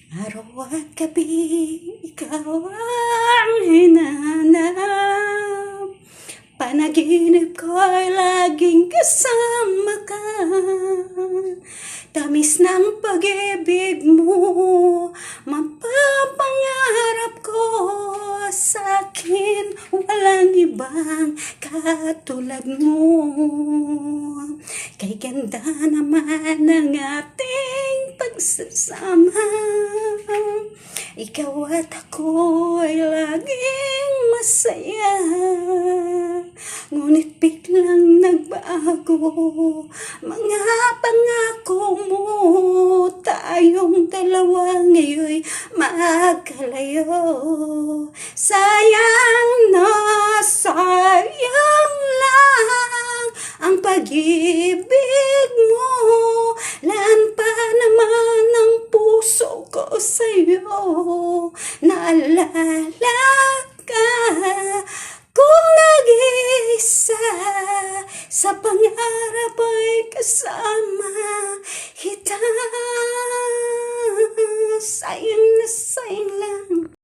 Araw at gabi, ikaw ang hinanap. Panaginip ko'y laging kasama ka. Tamis ng pag-ibig mo, mapapangarap ko. Sa'kin walang ibang katulad mo. Kay ganda naman ng ating pagsasama. Ikaw at ako'y laging masaya. Ngunit biglang nagbago mga pangako mo. Tayong dalawa ngayon'y magkalayo. Sayang na sayang lang ang pag-ibig mo. Laan pa naman ang puso ko sa'yo. Naalala ka kung nag-iisa sa pangarap ay kasama.